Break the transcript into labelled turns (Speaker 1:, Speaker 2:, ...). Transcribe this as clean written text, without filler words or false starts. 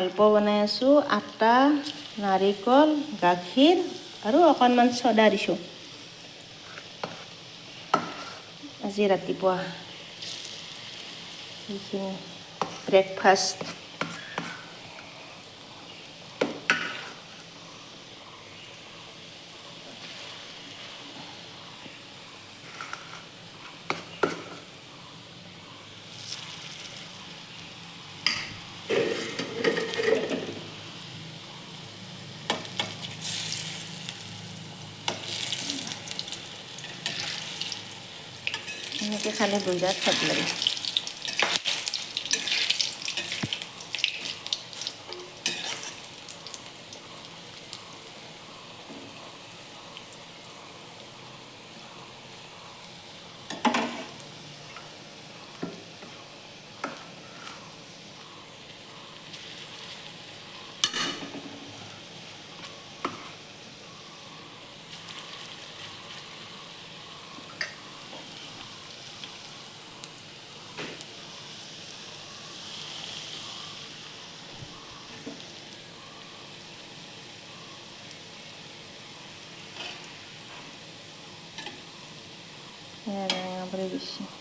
Speaker 1: মালপোৱা বনাই আছোঁ। আটা, নাৰিকল, গাখীৰ আৰু অকণমান ছ'ডা দিছোঁ। আজি ৰাতিপুৱা এইখিনি ব্ৰেকফাষ্ট। এনেকৈ খালে বিৰাট সোৱাদ লাগে। Era uma brevice.